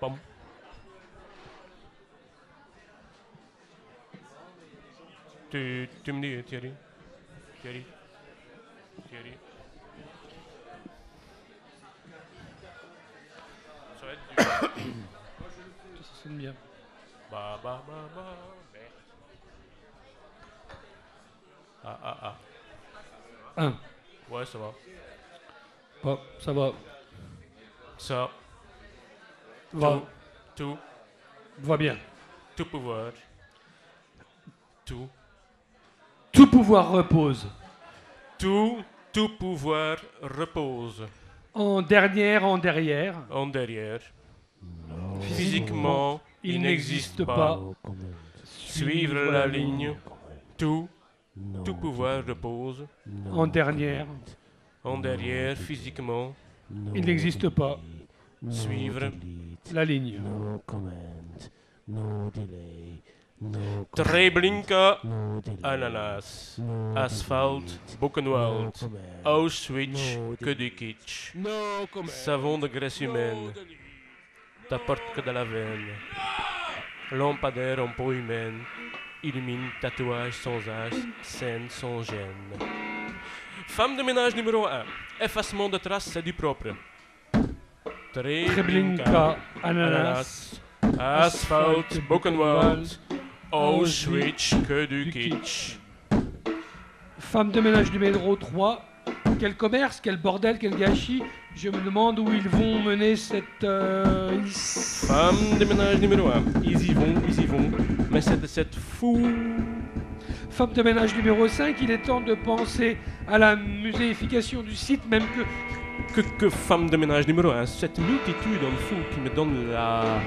Pom. Tu me dis, Thierry. Thierry. Thierry. Ça va être du... Ça sonne bien. Ba, ba, ba, ba. Merde. Ah, ah, ah. 1. Ouais, ça va. Bon, ça va. Ça, Va, tout, va bien. tout pouvoir. Tout. Tout pouvoir repose. Tout pouvoir repose En dernière, en derrière. en derrière. Physiquement, il n'existe pas. Suivre la ligne. Tout pouvoir repose En dernière, en derrière. Physiquement, il n'existe pas. suivre. La ligne. Treblinka, ananas. Asphalte, Buchenwald. Auschwitz, que du kitsch. Savon de graisse humaine. T'apporte que de la veine. Lampadaire en peau humaine. Illumine, tatouage sans âge, scène sans gêne. Femme de ménage numéro 1. Effacement de traces, c'est du propre. Treblinka, ananas. Asphalt, Buchenwald. Auschwitz, que du kitsch. Femme de ménage numéro 3. Quel commerce, quel bordel, quel gâchis. Je me demande où ils vont mener cette... Femme de ménage numéro 1. Ils y vont. Mais c'est fou. Femme de ménage numéro 5, il est temps de penser à la muséification du site, même Que femme de ménage numéro 1. Cette multitude en fou qui me donne la...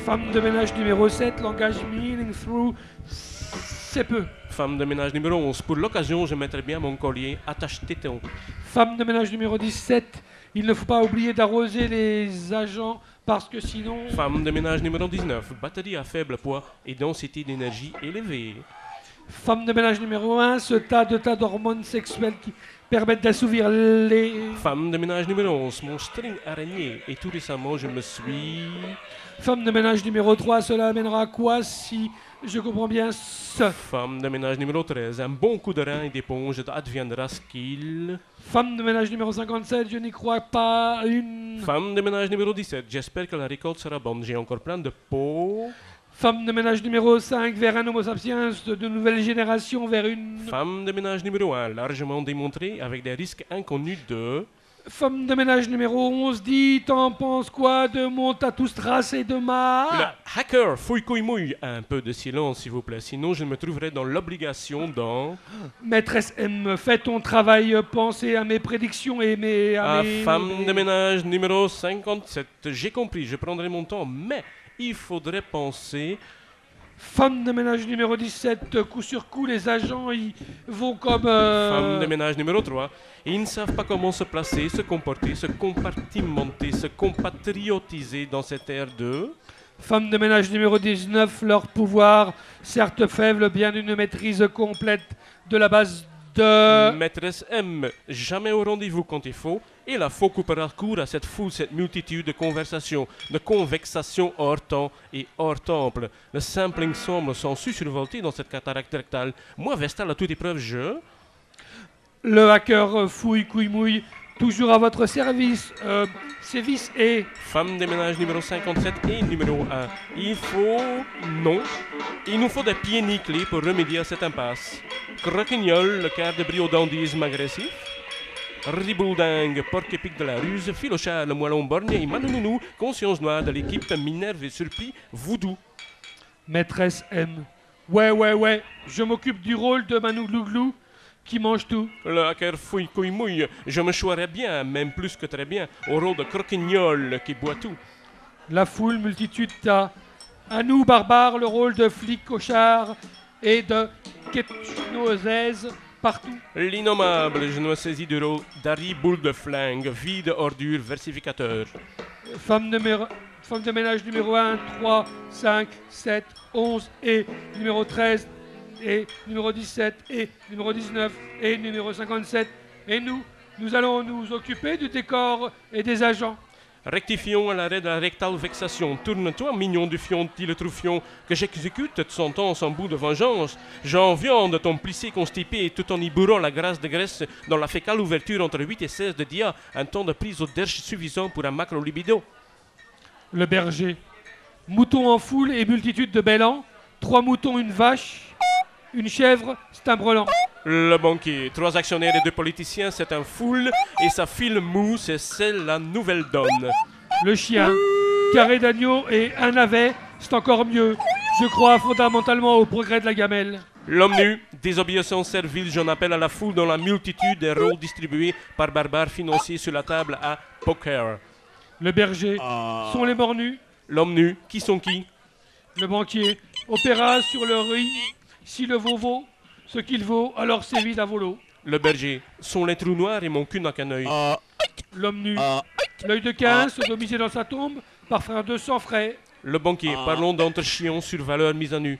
Femme de ménage numéro 7, langage meaning through, c'est peu. Femme de ménage numéro 11. Pour l'occasion, je mettrai bien mon collier attache-téton. Femme de ménage numéro 17, il ne faut pas oublier d'arroser les agents parce que sinon... Femme de ménage numéro 19. Batterie à faible poids et densité d'énergie élevée. Femme de ménage numéro 1, ce tas d'hormones sexuelles qui permettent d'assouvir les... Femme de ménage numéro 11. Mon string araignée. Et tout récemment, je me suis... Femme de ménage numéro 3, cela amènera quoi si je comprends bien ce... Femme de ménage numéro 13. Un bon coup de rein et d'éponge adviendra ce qu'il... Femme de ménage numéro 57, je n'y crois pas une... Femme de ménage numéro 17. J'espère que la récolte sera bonne. J'ai encore plein de pots. Femme de ménage numéro 5, vers un homo sapiens de nouvelle génération, vers une... Femme de ménage numéro 1. Largement démontré avec des risques inconnus de... Femme de ménage numéro 11, dis, t'en penses quoi de mon tatou strass et de ma... Le hacker, fouille couille mouille. Un peu de silence, s'il vous plaît. Sinon, je me trouverai dans l'obligation d'en... Maîtresse M, fais ton travail, pensez à mes prédictions et mes... Femme de ménage numéro 57. J'ai compris, je prendrai mon temps, mais il faudrait penser... Femme de ménage numéro 17, coup sur coup, les agents, ils vont comme... Femme de ménage numéro 3. Ils ne savent pas comment se placer, se comporter, se compartimenter, se compatriotiser dans cette ère de... Femme de ménage numéro 19, leur pouvoir, certes faible, bien une maîtrise complète de la base de... Maîtresse M, jamais au rendez-vous quand il faut, et la faux coupera court à cette foule, cette multitude de conversations, de convexations hors temps et hors temple. Le sampling sombre sans survolté dans cette cataracte rectale. Moi, Vestal, à toute épreuve, je... Le hacker fouille, couille, mouille, toujours à votre service, sévice et... Femme de ménage numéro 57 et numéro 1. Il faut... Non. Il nous faut des pieds nickelés pour remédier à cette impasse. Croquignol, le quart de brio dandisme agressif. Ribouldingue, porc-épic de la ruse. Philochard, le moellon borgne et Manounou, conscience noire de l'équipe Minerve et Surplis, Voodoo. Maîtresse M. Ouais, je m'occupe du rôle de Manou Glouglou qui mange tout. Le hacker fouille couille mouille. Je me choirais bien, même plus que très bien, au rôle de croquignol qui boit tout. La foule, multitude, t'as. À nous, barbares, le rôle de flic cochard et de ketchnozèse partout. L'innommable, je me saisis du rôle d'Harry Boule de Flingue, vide ordure versificateur. Femme de ménage numéro 1, 3, 5, 7, 11 et numéro 13 et numéro 17 et numéro 19 et numéro 57. Et nous allons nous occuper du décor et des agents. Rectifions à l'arrêt de la rectale vexation. Tourne-toi, mignon du fion, dit le troufion, que j'exécute toute sentence en bout de vengeance. J'en viande de ton plissé constipé, tout en y bourrant la grâce de graisse dans la fécale ouverture entre 8 et 16 de dia, un temps de prise au derche suffisant pour un macro-libido. Le berger. Moutons en foule et multitude de bellans. 3 moutons, une vache. Une chèvre, c'est un brelan. Le banquier. 3 actionnaires et 2 politiciens, c'est un foule, et sa file mou, c'est la nouvelle donne. Le chien. Carré d'agneau et un navet, c'est encore mieux. Je crois fondamentalement au progrès de la gamelle. L'homme nu, désobéissance servile, j'en appelle à la foule dans la multitude des rôles distribués par barbares financiers sur la table à poker. Le berger. Sont les morts nus. L'homme nu, qui sont qui? Le banquier. Opéra sur le riz. Si le veau vaut ce qu'il vaut, alors c'est vide à volo. Le berger, sont les trous noirs et mon cul n'a qu'un œil. L'homme nu. L'œil de 15, sodomisé dans sa tombe, par frère 200 frais. Le banquier, parlons d'entre chiens sur valeur mise à nu.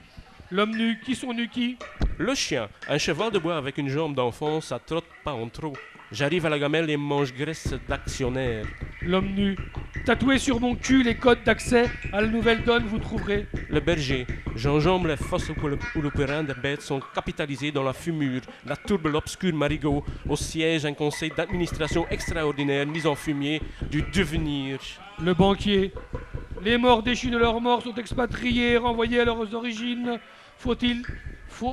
L'homme nu, qui sont nus qui? Le chien, un cheval de bois avec une jambe d'enfant, ça trotte pas en trop. J'arrive à la gamelle et mange graisse d'actionnaire. L'homme nu. Tatoué sur mon cul les codes d'accès à la nouvelle donne, vous trouverez. Le berger, j'enjambe les fosses où le périn des bêtes sont capitalisés dans la fumure, la tourbe l'obscur marigot, au siège un conseil d'administration extraordinaire mis en fumier du devenir. Le banquier. Les morts déchus de leur mort sont expatriés, renvoyés à leurs origines.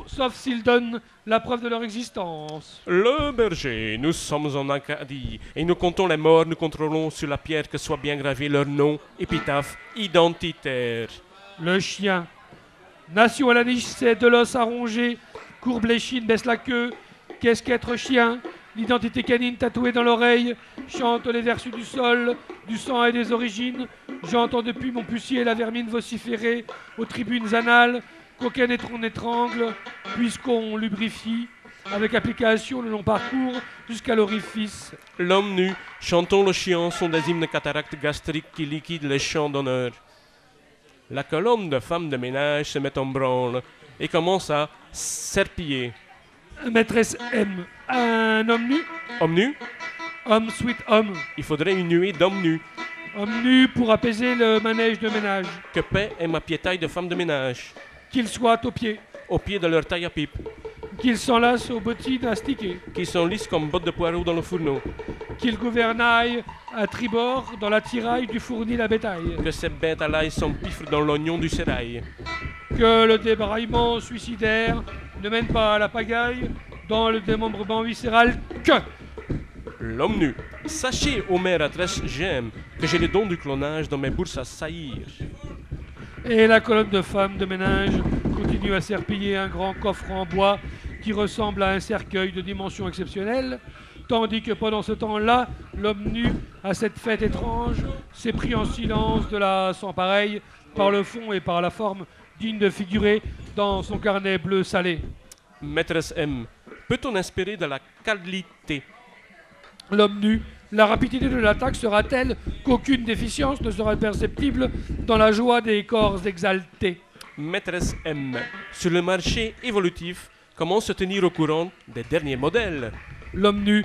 Sauf s'ils donnent la preuve de leur existence. Le berger, nous sommes en Acadie, et nous comptons les morts, nous contrôlons sur la pierre que soit bien gravé leur nom, épitaphe, identitaire. Le chien. Nation à la niche, c'est de l'os à ronger, courbe l'échine, baisse la queue. Qu'est-ce qu'être chien? L'identité canine tatouée dans l'oreille, chante les vertus du sol, du sang et des origines. J'entends depuis mon pucier la vermine vociférer aux tribunes anales. Qu'aucun étron n'étrangle, puisqu'on lubrifie avec application le long parcours jusqu'à l'orifice. L'homme nu, chantons le chien, sont des hymnes cataractes gastriques qui liquident les chants d'honneur. La colonne de femmes de ménage se met en branle et commence à serpiller. Maîtresse M, un homme nu. Homme nu? Homme, sweet homme. Il faudrait une nuée d'hommes nus. Homme nu pour apaiser le manège de ménage. Que paix est ma piétaille de femme de ménage. Qu'ils soient au pied de leur taille à pipe. Qu'ils s'enlacent aux bottines astiquées. Qu'ils sont lisses comme bottes de poireaux dans le fourneau. Qu'ils gouvernaillent à tribord dans la tiraille du fournil à bétail. Que ces bêtes à l'ail s'empiffrent dans l'oignon du sérail. Que le débraillement suicidaire ne mène pas à la pagaille dans le démembrement viscéral. Que l'homme nu. Sachez, ô mère adresse, j'aime que j'ai les dons du clonage dans mes bourses à saillir. Et la colonne de femmes de ménage continue à serpiller un grand coffre en bois qui ressemble à un cercueil de dimension exceptionnelle, tandis que pendant ce temps-là, l'homme nu, à cette fête étrange, s'est pris en silence de la sans pareille par le fond et par la forme digne de figurer dans son carnet bleu salé. Maîtresse M, peut-on espérer de la qualité? L'homme nu. La rapidité de l'attaque sera telle qu'aucune déficience ne sera perceptible dans la joie des corps exaltés. Maîtresse M, sur le marché évolutif, comment se tenir au courant des derniers modèles? L'homme nu.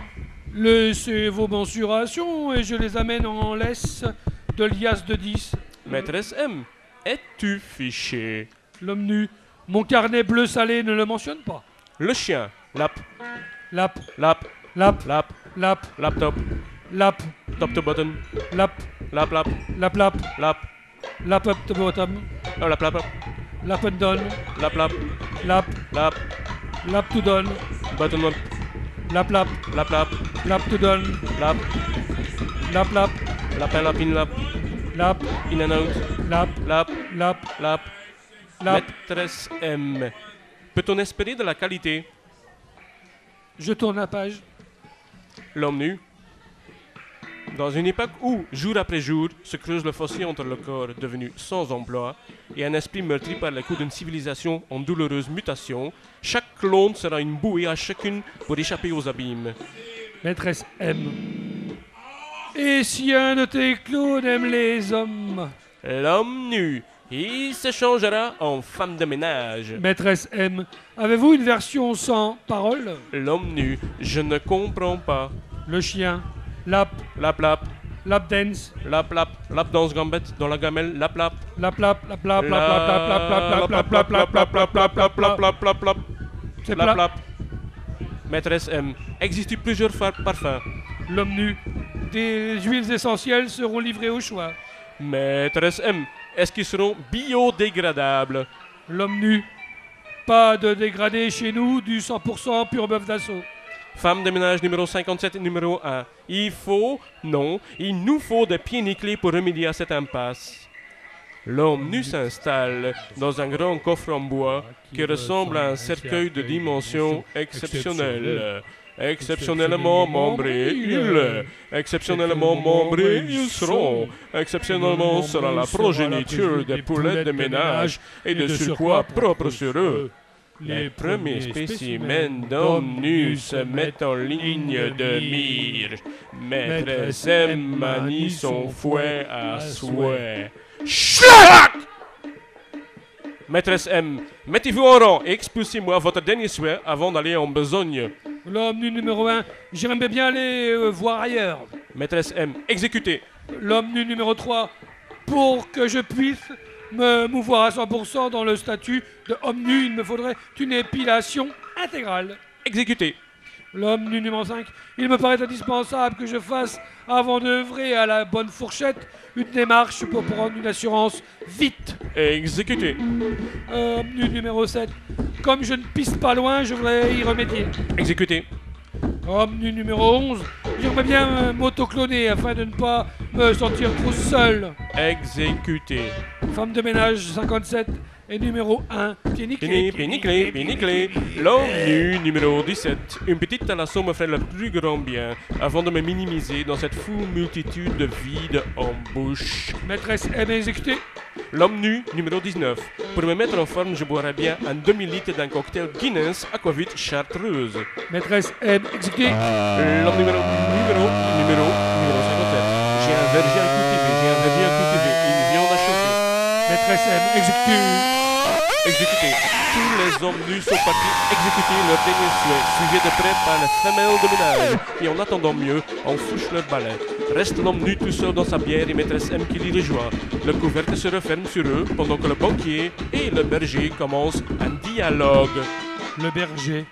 Laissez vos mensurations et je les amène en laisse de liasse de 10. Maîtresse M, es-tu fiché? L'homme nu. Mon carnet bleu salé ne le mentionne pas. Le chien. Lap. Lap. Lap. Lap. Lap. Lap. Laptop. Lap. Top to bottom. Lap. Lap lap. Lap lap. Lap. Lap up to bottom. Oh, lap lap. Lap and down. Lap lap. Lap. Lap. Lap to down. Button up. Lap lap. Lap lap. Lap to down. Lap. Lap lap. Lapin lapin lap. Lap. In and out. Lap. Lap. Lap. Lap. Lap. Maîtresse M, peut-on espérer de la qualité? Je tourne la page. L'homme nu. Dans une époque où, jour après jour, se creuse le fossé entre le corps devenu sans emploi et un esprit meurtri par les coups d'une civilisation en douloureuse mutation, chaque clone sera une bouée à chacune pour échapper aux abîmes. Maîtresse M. Et si un de tes clones aime les hommes? L'homme nu. Il se changera en femme de ménage. Maîtresse M. Avez-vous une version sans parole? L'homme nu. Je ne comprends pas. Le chien. Lap. Lap lap. Lap dance. Lap lap. Lap danse gambette dans la gamelle. Lap lap. Lap lap, lap lap, lap lap, lap lap, lap lap, lap lap, lap lap, lap lap, lap lap, lap lap. C'est Lap plat. lap. Maîtresse M. Existe plusieurs parfums. L'homme nu. Des huiles essentielles seront livrées au choix. Maîtresse M. Est-ce qu'ils seront biodégradables? L'homme nu. Pas de dégradé chez nous, du 100% pur bœuf d'assaut. Femme de ménage numéro 57 et numéro 1. Il nous faut des pieds nickelés pour remédier à cette impasse. L'homme nu s'installe dans un grand coffre en bois qui ressemble à un cercueil de dimensions exceptionnelles. Exceptionnellement membrés, ils seront. Exceptionnellement sera la progéniture des poulets de ménage et de surcroît propre sur eux. Les premiers spécimens d'hommes nus se mettent en ligne de mire. Maîtresse M manie son fouet à souhait. Schlac! Maîtresse M, mettez-vous en rang et expulsez-moi votre dernier souhait avant d'aller en besogne. L'homme nu numéro 1. J'aimerais bien aller voir ailleurs. Maîtresse M, exécutez. L'homme nu numéro 3. Pour que je puisse me mouvoir à 100% dans le statut de homme nu, il me faudrait une épilation intégrale. Exécutez. L'homme nu numéro 5. Il me paraît indispensable que je fasse, avant d'œuvrer à la bonne fourchette, une démarche pour prendre une assurance vite. Exécutez. Homme nu numéro 7. Comme je ne pisse pas loin, je voudrais y remédier. Exécutez. Homme nu numéro 11. J'aimerais bien m'autocloner afin de ne pas me sentir trop seul. Exécutez. Femme de ménage 57 et numéro 1. Pied nickelé. Pied nickelé. L'homme nu numéro 17. Une petite thalasson me ferait le plus grand bien avant de me minimiser dans cette fou multitude de vides en bouche. Maîtresse M exécutée. L'homme nu numéro 19. Pour me mettre en forme, je boirais bien un demi-litre d'un cocktail Guinness Aquavit chartreuse. Maîtresse M exécutée. L'homme numéro 57. J'ai un verger à cultiver, une viande à chauffer. Maîtresse M exécutée. Exécutés. Tous les hommes nus sont partis exécuter leur dernier souhait, suivis de près par les femelles de ménage, qui en attendant mieux, enfouchent leur balai. Reste l'homme nu tout seul dans sa bière et maîtresse M qui l'y rejoint. Le couvercle se referme sur eux pendant que le banquier et le berger commencent un dialogue. Le berger.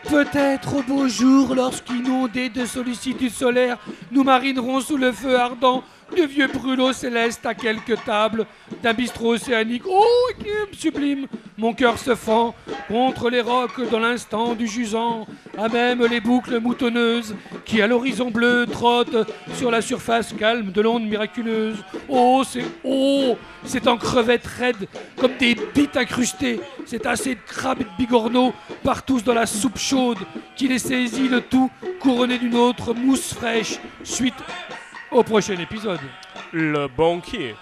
Peut-être au beau jour, lorsqu'inondés de sollicitude solaire, nous marinerons sous le feu ardent de vieux brûlots célestes à quelques tables d'un bistrot océanique. Oh, sublime! Mon cœur se fend contre les rocs dans l'instant du jusant, à même les boucles moutonneuses qui à l'horizon bleu trottent sur la surface calme de l'onde miraculeuse. Oh, c'est en crevettes raides comme des bites incrustées. C'est assez de crabes et de bigorneaux partout dans la soupe chaude qui les saisit, le tout couronné d'une autre mousse fraîche. Suite au prochain épisode. Le banquier.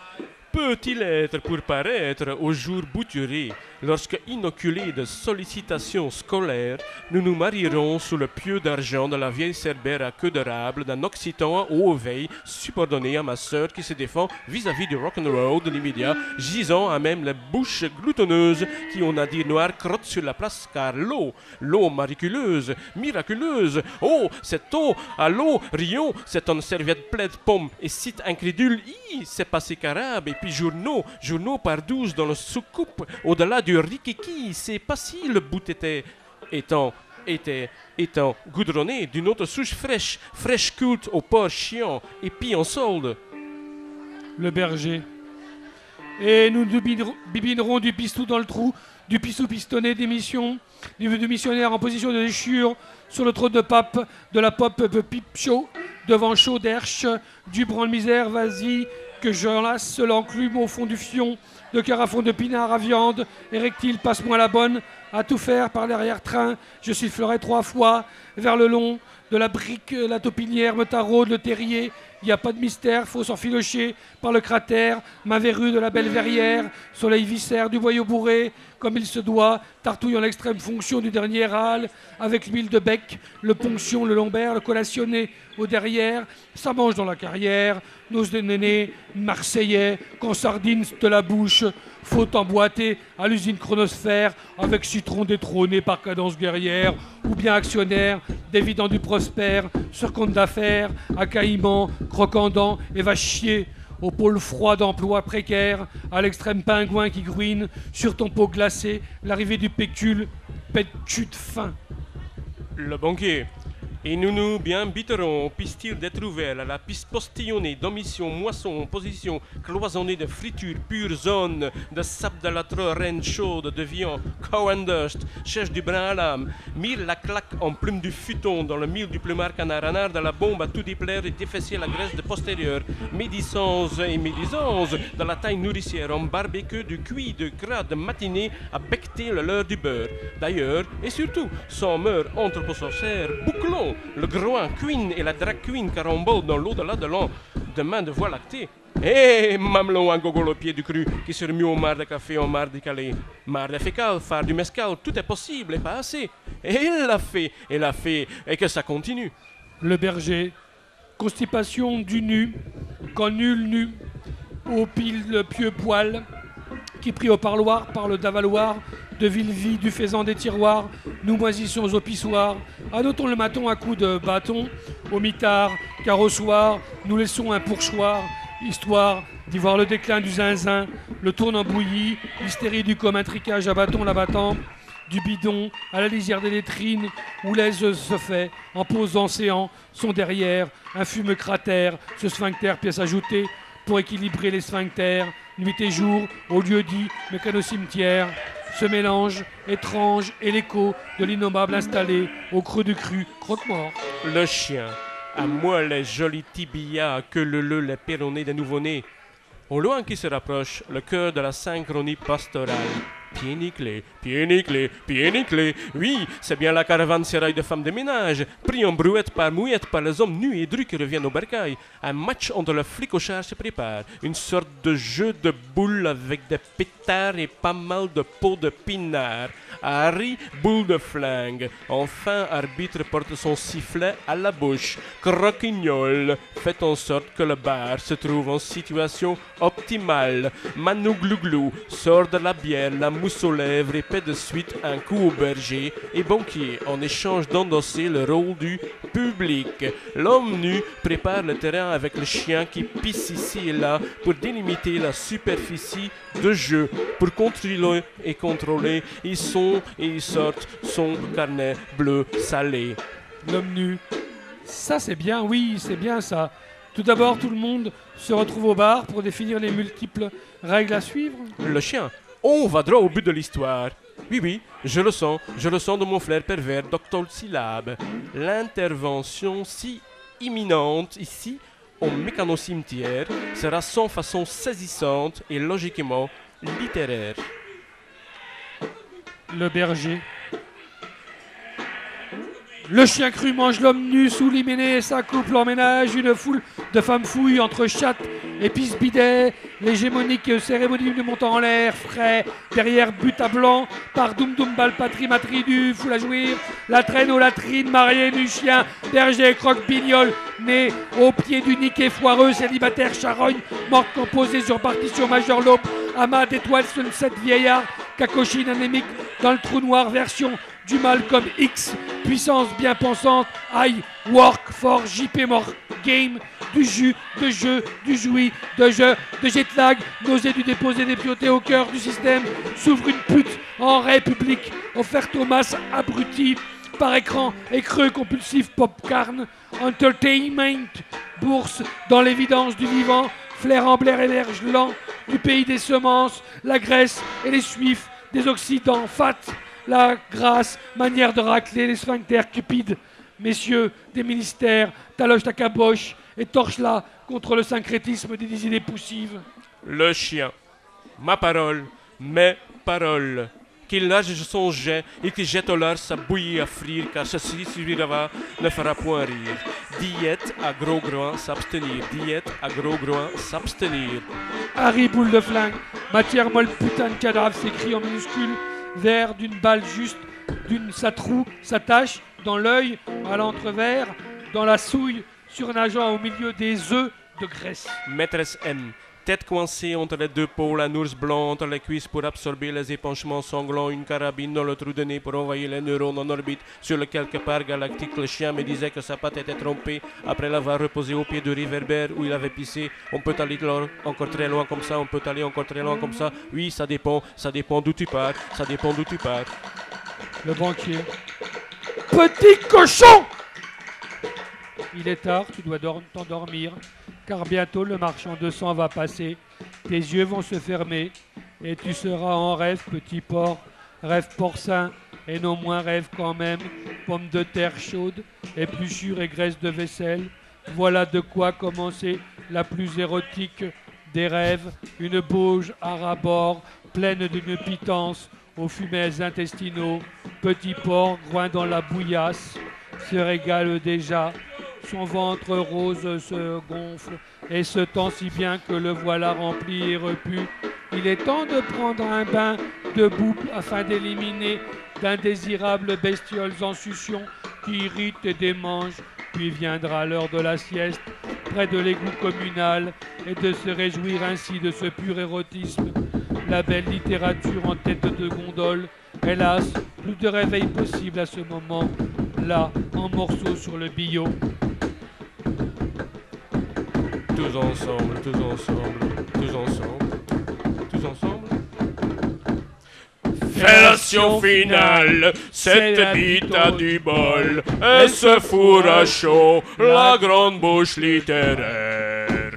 Peut-il être pour paraître au jour bouturé, lorsque, inoculés de sollicitations scolaires, nous nous marierons sous le pieu d'argent de la vieille cerbère à queue de rable d'un occitan haut veille, subordonné à ma sœur qui se défend vis-à-vis du rock'n'roll de l'immédiat, gisant à même les bouches gloutonneuses qui, on a dit noir, crottent sur la place, car l'eau miraculeuse, cette eau, à l'eau, rions, c'est une serviette pleine de pommes, et cite incrédule, c'est passé carabe, et puis journaux par 12 dans le soucoupe, au-delà du rikiki, c'est pas si le bout était goudronné d'une autre souche fraîche culte au porc chiant, et puis en solde. Le berger. Et nous bibinerons du pistou dans le trou, du pissou pistonné d'émission, du missionnaire en position de déchure, sur le trône de pape, de la pop pipe chaud, devant chaud d'herche, du branle-misère, vas-y, que j'enlace l'enclume au fond du fion, de carafon de pinard à viande, érectile, passe-moi la bonne, à tout faire par l'arrière-train, je sifflerai 3 fois, vers le long, de la brique, la taupinière me taraude, le terrier, il n'y a pas de mystère, faut s'enfilocher par le cratère, main verrue de la belle verrière, soleil viscère du boyau bourré, comme il se doit, tartouillant l'extrême fonction du dernier râle, avec l'huile de bec, le ponction, le lombaire, le collationné au derrière, ça mange dans la carrière, nos de néné, marseillais, quand sardine de la bouche, faut emboîter à l'usine chronosphère, avec citron détrôné par cadence guerrière, ou bien actionnaire, d'évident du prospère, sur compte d'affaires, à caïman, croquant-dents et va chier, au pôle froid d'emploi précaire, à l'extrême pingouin qui gruine, sur ton pot glacé, l'arrivée du pécule, pète chute fin. Le banquier. Et nous bien biterons, pistir d'être ouvert à la piste postillonnée, d'omission, moisson, position, cloisonnée de friture, pure zone, de sable de la reine chaude, de viand, cow and dust, cherche du brin à l'âme, mire la claque en plume du futon, dans le mille du plumard canard de la bombe à tout déplaire et défesser la graisse de postérieur, médisance et médisance, de la taille nourricière, en barbecue, du cuit, de gras, de matinée, à becter le leurre du beurre. D'ailleurs, et surtout, sans meurtre anthroposorcère, bouclons le groin queen et la drag queen carambole dans l'au-delà de l'an demain de voie lactée. Mamelon à gogol au pied du cru qui se remue au mar de café en mar de Calais. Mar de fécal, phare du mescal, tout est possible et pas assez. Et il l'a fait, et que ça continue. Le berger, constipation du nu, quand nul nu, au pile le pieux poil, qui pris au parloir par le davaloir, de ville-vie du faisan des tiroirs, nous moisissons au pissoir, annotons le maton à coups de bâton, au mitard, car au soir, nous laissons un pourchoir, histoire d'y voir le déclin du zinzin, le tournant bouilli, l'hystérie du commun tricage à bâton l'abattant, du bidon à la lisière des lettrines, où l'aise se fait, en posant séant, son derrière, un fumeux cratère, ce sphincter pièce ajoutée, pour équilibrer les sphincters, nuit et jour, au lieu dit mécano-cimetière, ce mélange étrange et l'écho de l'innommable installé au creux du cru, croque-mort. Le chien, à moi les jolis tibias que le les péronnés des nouveau-nés. Au loin qui se rapproche, le cœur de la synchronie pastorale. Pieds nickelés, pieds nickelés, pieds nickelés. Oui, c'est bien la caravane sérail de femmes de ménage, pris en brouette par mouillette par les hommes nus et drus qui reviennent au bercail. Un match entre le flicochard se prépare, une sorte de jeu de boules avec des pétards et pas mal de pots de pinard. Harry, boule de flingue. Enfin, arbitre porte son sifflet à la bouche. Croquignol, fait en sorte que le bar se trouve en situation optimale. Manu Glouglou sort de la bière, la mousse aux lèvres et paie de suite un coup au berger et banquier en échange d'endosser le rôle du public. L'homme nu prépare le terrain avec le chien qui pisse ici et là pour délimiter la superficie de jeu, pour contrôler et contrôler. Ils sont et ils sortent son carnet bleu salé. L'homme nu. Ça c'est bien, oui, c'est bien ça. Tout d'abord, tout le monde se retrouve au bar pour définir les multiples règles à suivre. Le chien. On va droit au but de l'histoire. Oui, je le sens de mon flair pervers d'octosyllabe. L'intervention si imminente ici, au mécano-cimetière, sera sans façon saisissante et logiquement littéraire. Le berger. Le chien cru mange l'homme nu sous l'hyménée et sa couple emménage une foule de femmes fouilles entre chatte et pisse-bidet, l'hégémonique cérémonie de montant en l'air, frais, derrière but à blanc, par doum doum bal patrie matrie du foule à jouir, la traîne aux latrines mariée du chien, berger croque-bignol, né au pied du niquet foireux, célibataire charogne, morte composée sur partition majeure lope, amas d'étoiles sunset vieillard, cacochine anémique dans le trou noir version du mal comme X, puissance bien pensante, aïe, work for JP mort, game, du jus, de jeu, du jouis, de jeu, de jet lag, nausée du déposé des piautés au cœur du système, s'ouvre une pute en république, offerte aux masses abruties, par écran et creux compulsif popcorn, entertainment, bourse dans l'évidence du vivant, flair en blair émerge lent, du pays des semences, la Grèce et les Suifs, des Occidents, fat, la grâce, manière de racler les sphincters cupides. Messieurs des ministères, taloche ta caboche et torche-la contre le syncrétisme des idées poussives. Le chien. Ma parole, mes paroles. qu'il nage son jet et qu'il jette au large sa bouillie à frire, car ceci suivra ne fera point rire. Diète à gros groin s'abstenir, diète à gros groin s'abstenir. Harry boule de flingue, matière molle putain de cadavre, s'écrie en minuscule, vert d'une balle juste, d'une satrou, s'attache dans l'œil, à l'entrevers, dans la souille, surnageant au milieu des œufs de graisse. Maîtresse M. Tête coincée entre les deux pôles, un ours blanc entre les cuisses pour absorber les épanchements sanglants, une carabine dans le trou de nez pour envoyer les neurones en orbite sur le quelque part galactique. Le chien me disait que sa patte était trompée après l'avoir reposé au pied du réverbère où il avait pissé. On peut aller encore très loin comme ça, on peut aller encore très loin comme ça. Oui, ça dépend d'où tu pars, ça dépend d'où tu pars. Le banquier. Petit cochon! Il est tard, tu dois t'endormir, car bientôt le marchand de sang va passer, tes yeux vont se fermer, et tu seras en rêve, petit porc, rêve porcin, et non moins rêve quand même, pommes de terre chaudes, épluchures et graisse de vaisselle. Voilà de quoi commencer la plus érotique des rêves, une bauge à ras-bord, pleine d'une pitance, aux fumets intestinaux, petit porc, groin dans la bouillasse, se régale déjà. Son ventre rose se gonfle et se tend si bien que le voilà rempli et repu. Il est temps de prendre un bain de boue afin d'éliminer d'indésirables bestioles en succion qui irritent et démangent. Puis viendra l'heure de la sieste près de l'égout communal et de se réjouir ainsi de ce pur érotisme. La belle littérature en tête de gondole. Hélas, plus de réveil possible à ce moment. Là, en morceaux sur le billot. Tous ensemble, tous ensemble, tous ensemble, tous ensemble. Fellation finale, cette bite a du bol, et se fourre à chaud, la grande bouche littéraire.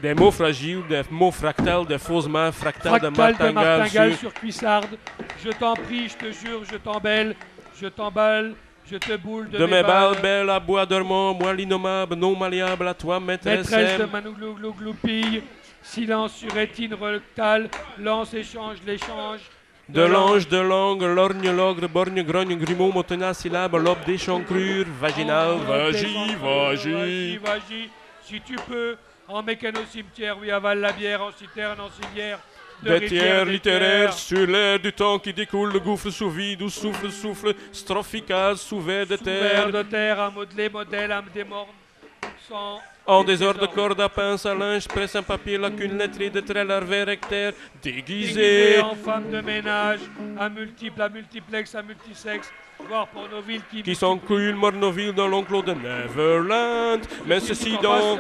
Des mots fragiles, des mots fractales, des fausses mains fractales de martingale sur cuissarde. Je t'en prie, je te jure, je t'embelle, je t'emballe. Je te boule de mes balles, belle à bois dormant, moi l'innommable, non malléable à toi, maîtresse de Manouglou-gloupille, silence sur rétine rectale, lance, échange, l'échange. De l'ange, de langue, lorgne, l'ogre, borgne, grogne, grumeau, monosyllabe, lobe d'échancrure, vaginal, vagie. Si tu peux, en mécano-cimetière, oui, avale la bière, en citerne, en civière. Des tiers littéraires sur l'air du temps qui découle, le gouffre sous vide où souffle, strophical sous verre de terre. Sous verre de terre, à modeler, modèle, âme démorne, sans... En désordre, corde à pince, à linge, presse un papier, lacune lettrée de traits larvaires rectaires, déguisé en femme de ménage, à multiplex, à multisexe, voire pornoville qui s'encule Mornoville dans l'enclos de Neverland. Mais ceci dans...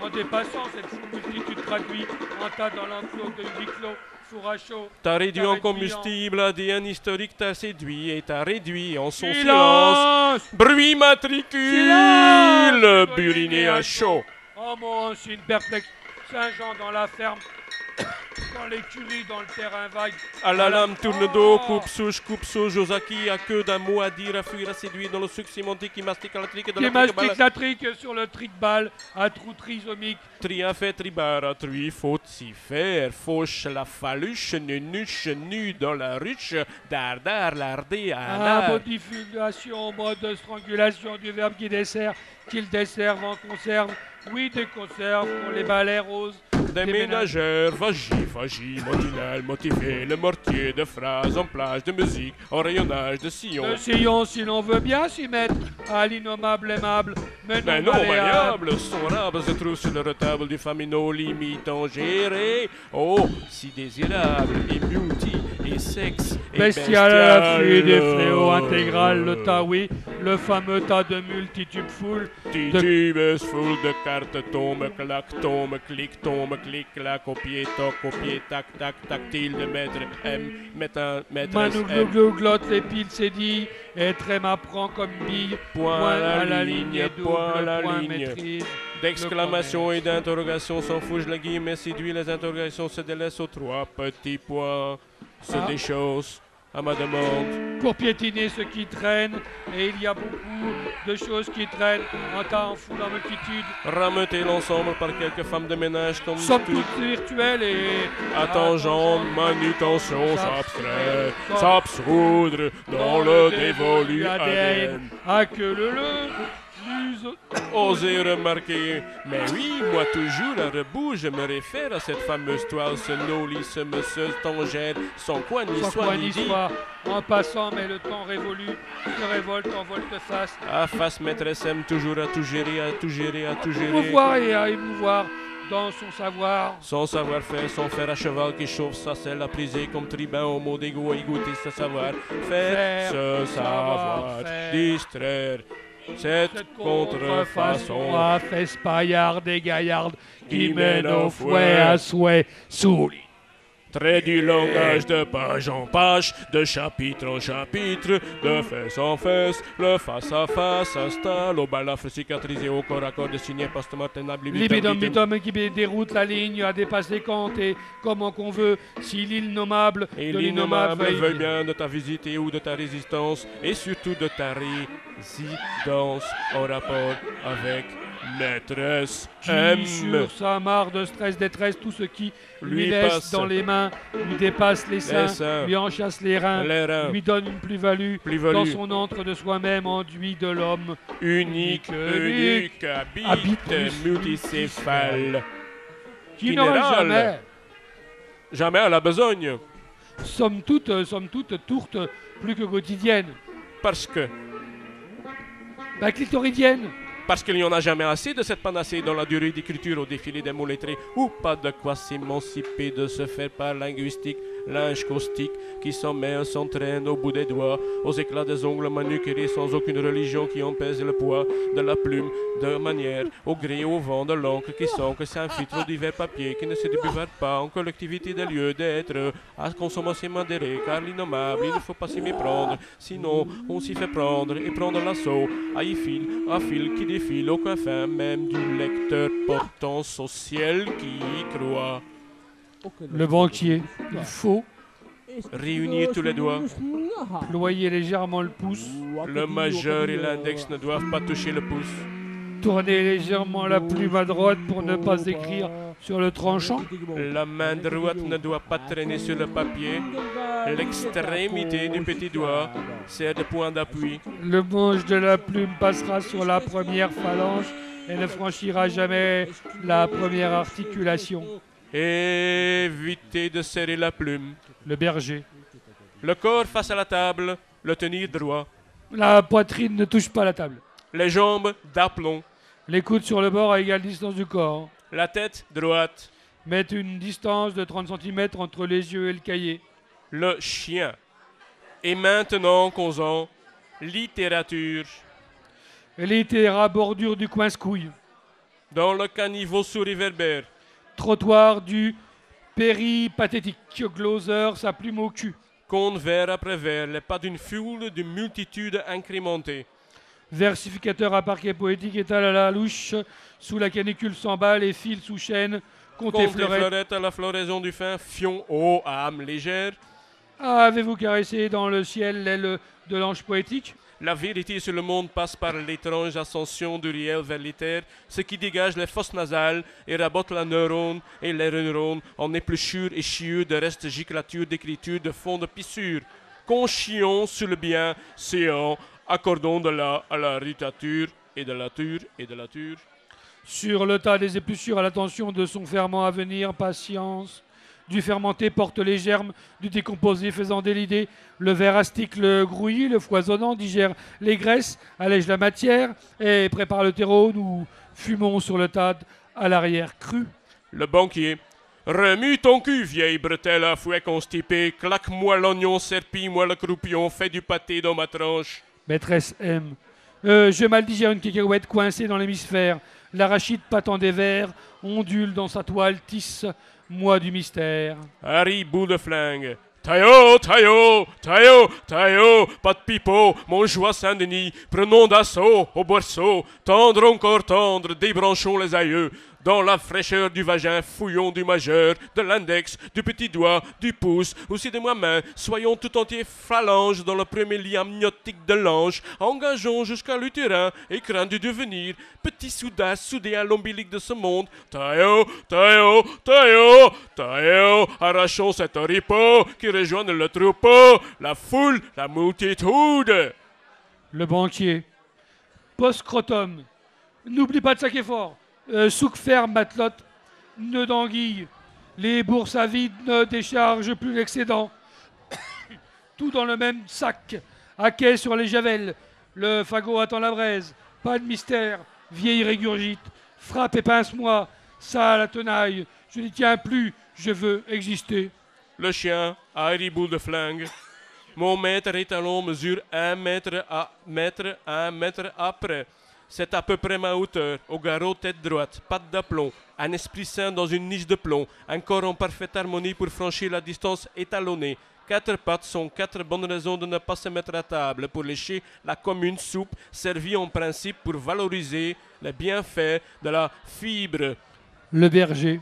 En dépassant cette multitude traduit en tas dans l'enclos de huis clos, four à chaud. T'as réduit en combustible ADN historique, t'as séduit et t'as réduit en son silence. Bruit matricule, buriné à chaud. Oh mon ancien perplexe, Saint-Jean dans la ferme, dans l'écurie, dans le terrain vague. À la lame tourne dos, coupe souche, Josaki a que d'un mot à dire, à fuir, à séduire dans le sucre cimentique qui mastique la trique de la trique sur le trick-balle, à trou trisomique. Triafait, tribara, trui, faute s'y faire, fauche la faluche, nunuche, nu dans la ruche, dardar, lardé, à modification, mode strangulation du verbe qui dessert, qu'il desserve en conserve. Oui, des conserves pour les balais roses. Des ménagères, vagie, motinale, motivé, le mortier de phrases en plage de musique, en rayonnage de sillon. De sillon, si l'on veut bien s'y mettre, à l'innommable aimable, mais non malléable. Son rabe se trouve sur le retable du famino limitant géré. Oh, si désirable, et beauty, et sexe, et bestial à l'affût des fléaux intégral, le taoui, le fameux tas de multitudes foules. Titubes full de cartes tombe, claque, tombe, clic, tombe, clic, clac, copier, toc, copier, tac, tac, tactile de maître M, maîtresse M. Glotte, les piles, c'est dit, et très m'apprend comme bille, point à la ligne, point à la ligne. Maîtrise. D'exclamations et d'interrogations s'en fout, je la guille, mais séduit, les interrogations se délaissent aux trois petits points. Se déchaussent, à ma demande. Pour piétiner ce qui traîne, et il y a beaucoup de choses qui traînent en temps fou en multitude. Rameuter l'ensemble par quelques femmes de ménage comme Somme toutes. toute virtuelle et Attendant manutention s'abstrait, s'absoudre dans le dévolu ADN. Ah que le Osez remarquer, mais oui, moi toujours à rebout, je me réfère à cette fameuse toile, ce noli, ce monsieur tangère, sans quoi ni sans soit quoi ni ni dit. soit, en passant, mais le temps révolu, se révolte en volte-face. À face maîtresse aime toujours à tout gérer, à tout gérer, à tout gérer. Mouvoir et à émouvoir dans son savoir. Son savoir-faire, son fer à cheval qui chauffe sa selle à priser comme tribun au mot d'égout à égoutter ce savoir. Faire ce savoir, distraire. Cette contrefaçon à fesse paillarde et gaillarde qui mène au fouet à souhait sous lit. Trait du langage de page en page, de chapitre en chapitre, de fesse en fesse, le face à face s'installe au balafre cicatrisé au corps à corps dessiné post-mortem. Libidum bitum qui déroute la ligne à dépasser compter comment qu'on veut, si l'innommable et de l'innommable veut bien de ta visite et ou de ta résistance, et surtout de ta résidence en rapport avec maîtresse qui sur sa mare de stress, détresse, tout ce qui lui laisse dans les mains, lui dépasse les seins, lui enchasse les reins, lui donne une plus-value dans son entre de soi-même enduit de l'homme unique, habite multicéphale, qui n'aura jamais à la besogne. Somme toute tourte plus que quotidienne. Parce que clitoridienne. Parce qu'il n'y en a jamais assez de cette panacée dans la durée d'écriture au défilé des mots lettrés, ou pas de quoi s'émanciper de ce faire par linguistique, linge caustique qui s'en mêle, s'entraîne au bout des doigts, aux éclats des ongles manucurés sans aucune religion qui en pèse le poids de la plume, de manière, au gré au vent de l'encre qui sent que c'est un filtre divers papier qui ne se débuvette pas en collectivité des lieux d'être à consommation modérée, car l'innommable, il ne faut pas s'y méprendre, sinon on s'y fait prendre et prendre l'assaut à fil qui défile au coiffin même du lecteur potence au ciel qui y croit. Le banquier, il faut réunir tous les doigts. Ployer légèrement le pouce. Le majeur et l'index ne doivent pas toucher le pouce. Tourner légèrement la plume à droite pour ne pas écrire sur le tranchant. La main droite ne doit pas traîner sur le papier. L'extrémité du petit doigt sert de point d'appui. Le manche de la plume passera sur la première phalange et ne franchira jamais la première articulation. Évitez de serrer la plume. Le berger. Le corps face à la table, le tenir droit. La poitrine ne touche pas la table. Les jambes d'aplomb. Les coudes sur le bord à égale distance du corps. La tête droite. Mettre une distance de 30 cm entre les yeux et le cahier. Le chien. Et maintenant, causons littérature. Littéra bordure du coin scouille. Dans le caniveau sous réverbère. Trottoir du péripathétique. Gloser, sa plume au cul. Compte vers après vers, les pas d'une foule, d'une multitude incrémentée. Versificateur à parquet poétique étale à la louche, sous la canicule s'emballe et file sous chaîne. Comptez fleurette à la floraison du fin, fion ô âme légère. Avez-vous caressé dans le ciel l'aile de l'ange poétique? La vérité sur le monde passe par l'étrange ascension du réel vers l'éther, ce qui dégage les fosses nasales et rabote la neurone et les neurones en épluchure et chieux de restes giclatures d'écriture de fond de pissure. Conchions sur le bien, séant, accordons de là à la ritature et de la ture et de la ture. Sur le tas des épluchures à l'attention de son ferment à venir, patience. Du fermenté porte les germes, du décomposé faisant délider. Le verre astique, le grouillis, le foisonnant digère les graisses, allège la matière et prépare le terreau. Nous fumons sur le tas à l'arrière cru. Le banquier. Remue ton cul, vieille bretelle à fouet constipée. Claque-moi l'oignon, serpille-moi le croupion, fais du pâté dans ma tranche. Maîtresse M. Je mal digère une cacahuète coincée dans l'hémisphère. L'arachide patent des vers ondule dans sa toile, tisse moi du mystère. Harry, bout de flingue. Taillot, taillot, taillot, taillot, pas de pipeau, mon joie Saint-Denis, prenons d'assaut au boisseau, tendre encore tendre, débranchons les aïeux, Dans la fraîcheur du vagin, fouillons du majeur, de l'index, du petit doigt, du pouce, aussi de moi-même. Soyons tout entiers phalanges dans le premier lien amniotique de l'ange. Engageons jusqu'à l'utérin, écrin du devenir. Petit soudain soudé à l'ombilic de ce monde. Taillot, taillot, taillot, taillot. Arrachons cet oripeau qui rejoigne le troupeau. La foule, la multitude. Le banquier. Post-scrotum. N'oublie pas de sac fort. Souk ferme, matelote, nœud d'anguille. Les bourses à vide ne déchargent plus l'excédent. Tout dans le même sac. À quai sur les javelles. Le fagot attend la braise. Pas de mystère. Vieille régurgite. Frappe et pince-moi. Ça, la tenaille. Je n'y tiens plus. Je veux exister. Le chien, Harry Boule de flingue. Mon maître étalon mesure 1 mètre à 1 mètre après. C'est à peu près ma hauteur, au garrot tête droite, patte d'aplomb, un esprit sain dans une niche de plomb, un corps en parfaite harmonie pour franchir la distance étalonnée. 4 pattes sont 4 bonnes raisons de ne pas se mettre à table pour lécher la commune soupe, servie en principe pour valoriser les bienfaits de la fibre. Le berger.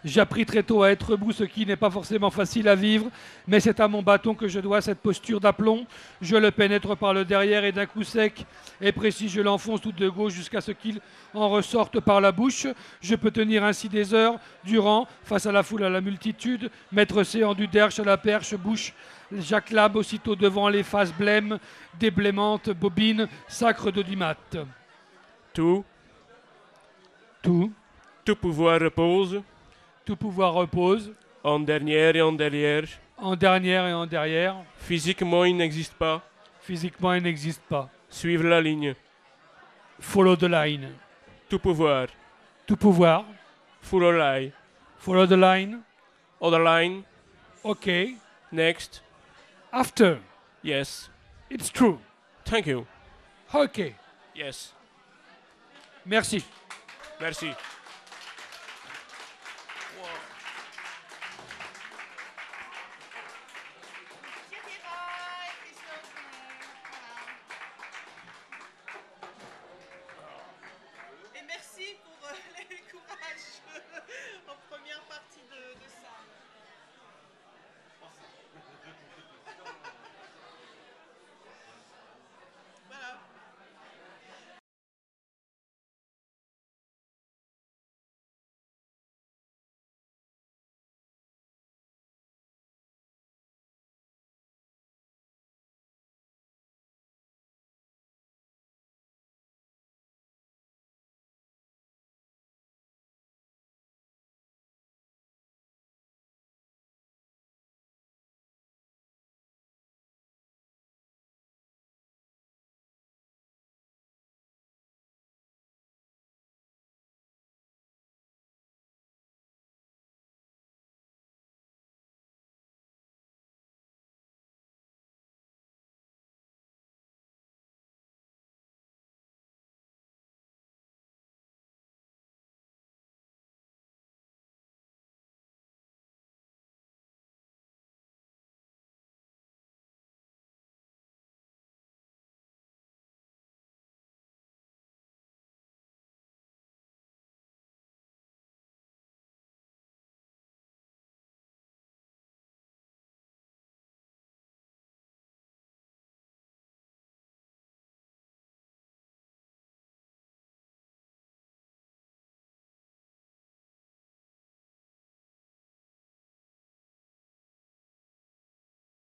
J'appris très tôt à être debout, ce qui n'est pas forcément facile à vivre, mais c'est à mon bâton que je dois cette posture d'aplomb. Je le pénètre par le derrière et d'un coup sec et précis, je l'enfonce tout de gauche jusqu'à ce qu'il en ressorte par la bouche. Je peux tenir ainsi des heures durant, face à la foule, à la multitude, maître séant du derche à la perche, bouche. J'acclame aussitôt devant les faces blêmes, déblémantes, bobines, sacre d'audimat. Tout pouvoir repose. Tout pouvoir repose. En dernière et en derrière. En dernière et en derrière. Physiquement, il n'existe pas. Physiquement, il n'existe pas. Suivre la ligne. Follow the line. Tout pouvoir. Tout pouvoir. Follow line. Follow the line. Other line. OK. Next. After. Yes. It's true. Thank you. OK. Yes. Merci. Merci.